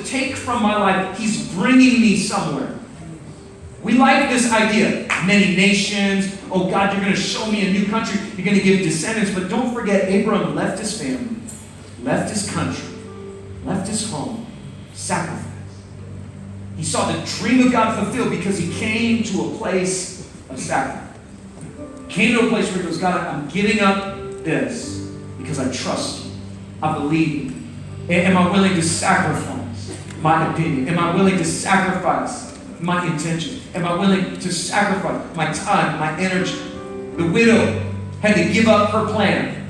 take from my life, he's bringing me somewhere. We like this idea. Many nations. Oh God, you're going to show me a new country. You're going to give descendants. But don't forget, Abram left his family, left his country, left his home, sacrificed. He saw the dream of God fulfilled because he came to a place of sacrifice. Came to a place where he goes, God, I'm giving up this because I trust you. I believe you. Am I willing to sacrifice my opinion? Am I willing to sacrifice my intention? Am I willing to sacrifice my time, my energy? The widow had to give up her plan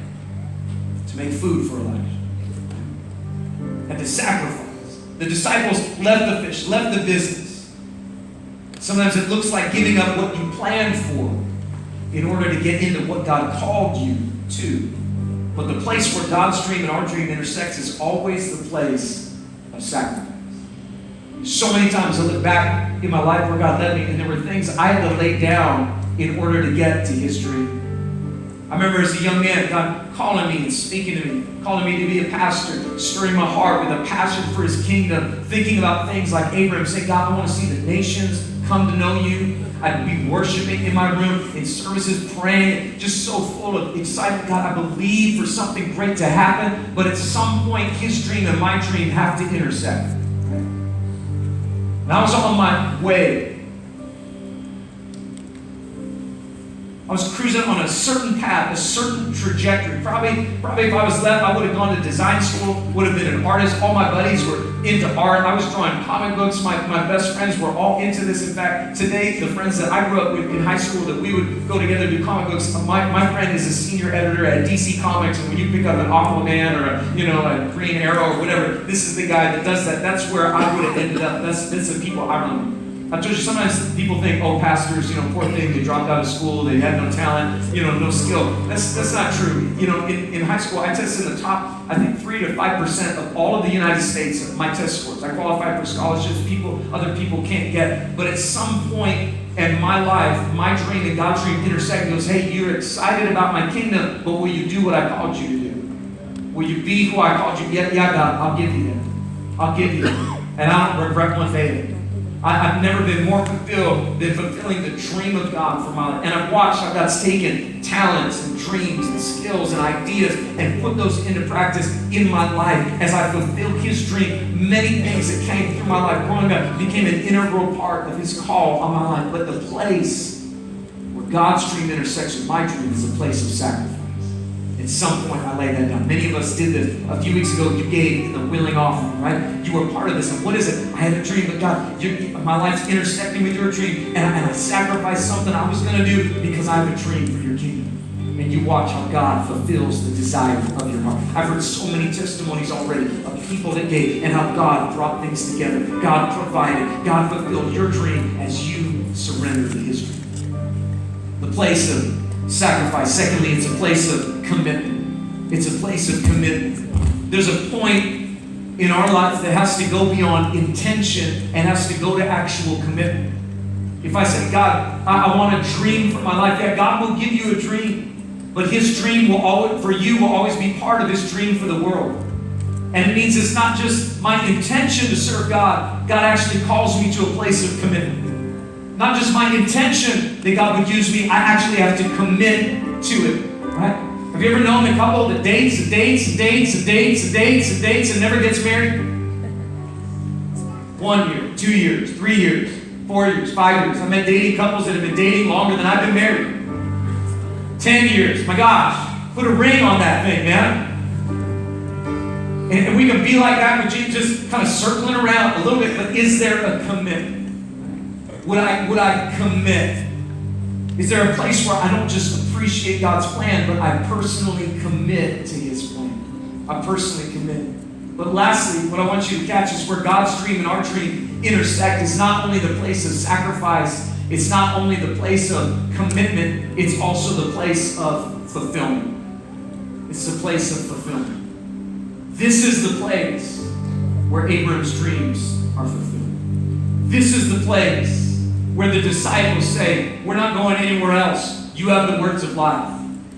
to make food for Elijah. Had to sacrifice. The disciples left the fish, left the business. Sometimes it looks like giving up what you planned for in order to get into what God called you to. But the place where God's dream and our dream intersects is always the place of sacrifice. So many times I look back in my life where God led me, and there were things I had to lay down in order to get to His dream. I remember as a young man, God calling me and speaking to me, calling me to be a pastor, stirring my heart with a passion for His kingdom, thinking about things like Abraham, saying, God, I want to see the nations come to know you. I'd be worshiping in my room, in services, praying, just so full of excitement. God, I believe for something great to happen, but at some point, His dream and my dream have to intersect. And I was on my way. I was cruising on a certain path, a certain trajectory. Probably if I was left, I would have gone to design school, would have been an artist. All my buddies were into art. I was drawing comic books. My best friends were all into this. In fact, today, the friends that I grew up with in high school that we would go together to do comic books, my friend is a senior editor at DC Comics, and when you pick up an Aquaman or a Green Arrow or whatever, this is the guy that does that. That's where I would have ended up. That's the people I run with. I told you, sometimes people think, oh, pastors, poor thing, they dropped out of school, they had no talent, no skill. That's not true. In high school, I tested in the top, I think 3 to 5% of all of the United States of my test scores. I qualified for scholarships other people can't get. But at some point in my life, my dream and God's dream intersect and goes, hey, you're excited about my kingdom, but will you do what I called you to do? Will you be who I called you? Yeah, God, I'll give you that. I'll give you that. And I don't regret one day. I've never been more fulfilled than fulfilling the dream of God for my life. And I've watched how God's taken talents and dreams and skills and ideas and put those into practice in my life as I fulfill His dream. Many things that came through my life growing up became an integral part of His call on my life. But the place where God's dream intersects with my dream is a place of sacrifice. At some point, I laid that down. Many of us did this. A few weeks ago, you gave in the willing offering, right? You were part of this. And what is it? I had a dream, but God, my life's intersecting with your dream, and I sacrificed something I was going to do because I have a dream for your kingdom. And you watch how God fulfills the desire of your heart. I've heard so many testimonies already of people that gave and how God brought things together. God provided. God fulfilled your dream as you surrendered to His dream. The place of sacrifice. Secondly, it's a place of commitment. It's a place of commitment. There's a point in our life that has to go beyond intention and has to go to actual commitment. If I say, God, I want a dream for my life, yeah, God will give you a dream. But His dream will always be part of His dream for the world. And it means it's not just my intention to serve God. God actually calls me to a place of commitment. Not just my intention that God would use me, I actually have to commit to it, right? Have you ever known a couple that dates and never gets married? 1 year, 2 years, 3 years, 4 years, 5 years. I met dating couples that have been dating longer than I've been married. 10 years, my gosh, put a ring on that thing, man. And we can be like that with Jesus, just kind of circling around a little bit, but is there a commitment? Would I commit? Is there a place where I don't just appreciate God's plan, but I personally commit to His plan? I personally commit. But lastly, what I want you to catch is where God's dream and our dream intersect is not only the place of sacrifice, it's not only the place of commitment, it's also the place of fulfillment. It's the place of fulfillment. This is the place where Abraham's dreams are fulfilled. This is the place where the disciples say, we're not going anywhere else. You have the words of life.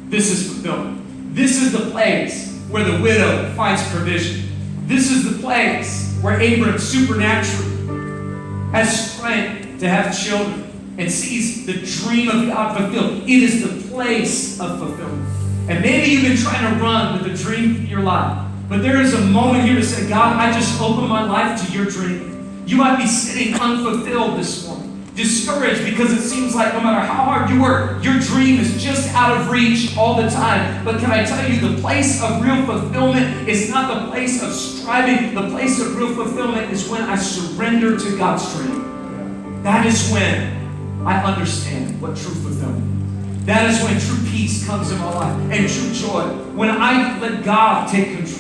This is fulfillment. This is the place where the widow finds provision. This is the place where Abram supernaturally has strength to have children and sees the dream of God fulfilled. It is the place of fulfillment. And maybe you've been trying to run with the dream of your life, but there is a moment here to say, God, I just open my life to your dream. You might be sitting unfulfilled this morning, discouraged because it seems like no matter how hard you work, your dream is just out of reach all the time. But can I tell you, the place of real fulfillment is not the place of striving. The place of real fulfillment is when I surrender to God's dream. That is when I understand what true fulfillment is. That is when true peace comes in my life and true joy. When I let God take control.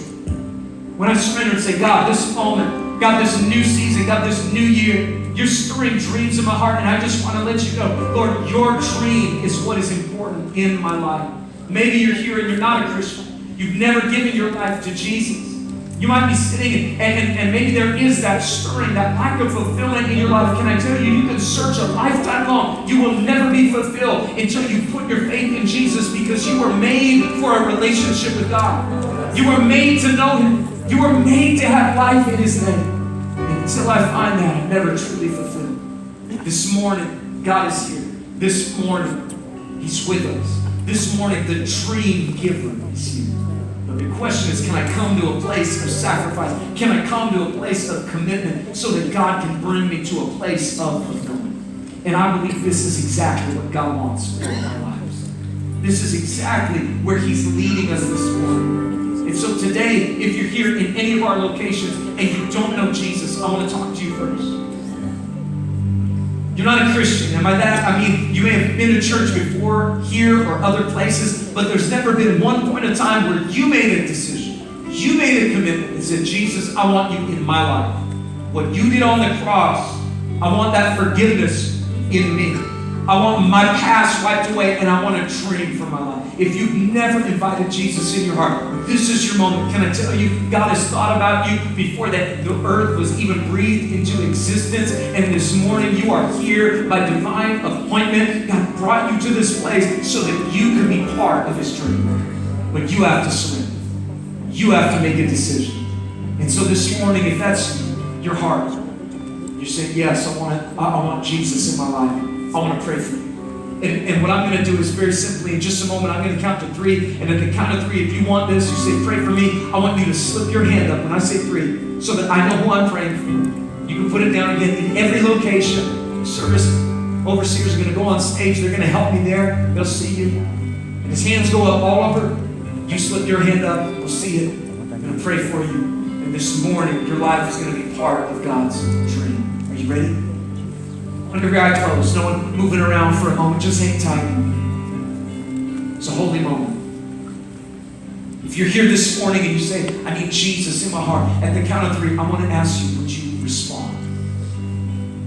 When I surrender and say, God, this moment, God, this new season, God, this new year, you're stirring dreams in my heart, and I just want to let you know, Lord, your dream is what is important in my life. Maybe you're here and you're not a Christian. You've never given your life to Jesus. You might be sitting and maybe there is that stirring, that lack of fulfillment in your life. Can I tell you, you can search a lifetime long. You will never be fulfilled until you put your faith in Jesus, because you were made for a relationship with God. You were made to know Him. You were made to have life in His name. And until I find that, I'm never truly fulfilled. This morning, God is here. This morning, He's with us. This morning, the dream giver is here. But the question is, can I come to a place of sacrifice? Can I come to a place of commitment so that God can bring me to a place of fulfillment? And I believe this is exactly what God wants for our lives. This is exactly where He's leading us this morning. And so today, if you're here in any of our locations and you don't know Jesus, I want to talk to you first. You're not a Christian. Am I that? I mean, you may have been to church before, here or other places, but there's never been one point in time where you made a decision. You made a commitment and said, Jesus, I want you in my life. What you did on the cross, I want that forgiveness in me. I want my past wiped away, and I want a dream for my life. If you've never invited Jesus in your heart, this is your moment. Can I tell you, God has thought about you before that the earth was even breathed into existence. And this morning, you are here by divine appointment. God brought you to this place so that you could be part of His dream. But you have to surrender. You have to make a decision. And so this morning, if that's your heart, you're saying, yes, I want Jesus in my life. I want to pray for you. And what I'm going to do is very simply, in just a moment, I'm going to count to 3. And at the count of 3, if you want this, you say, pray for me. I want you to slip your hand up when I say 3 so that I know who I'm praying for. You can put it down again in every location. Service overseers are going to go on stage. They're going to help me there. They'll see you. And his hands go up all over. You slip your hand up. We'll see it. I'm going to pray for you. And this morning, your life is going to be part of God's dream. Are you ready? Under your eye closed, no one moving around for a moment, just hang tight. It's a holy moment. If you're here this morning and you say, I need Jesus in my heart, at the count of 3, I want to ask you, would you respond?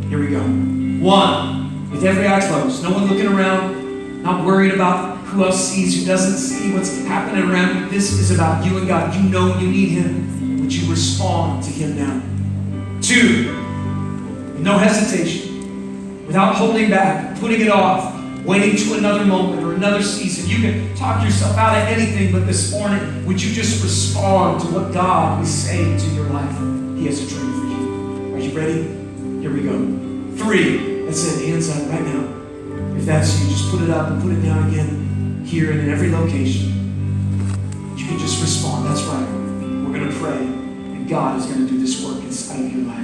Here we go. 1, with every eye closed, no one looking around, not worried about who else sees, who doesn't see what's happening around you. This is about you and God. You know you need Him. Would you respond to Him now? 2, no hesitation. Without holding back, putting it off, waiting to another moment or another season. You can talk yourself out of anything, but this morning, would you just respond to what God is saying to your life? He has a dream for you. Are you ready? Here we go. 3. That's it. Hands up right now. If that's you, just put it up and put it down again here and in every location. You can just respond. That's right. We're going to pray, and God is going to do this work inside of your life.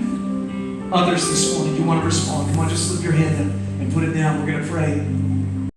Others this morning, you want to respond. Come on, just slip your hand up and put it down. We're going to pray.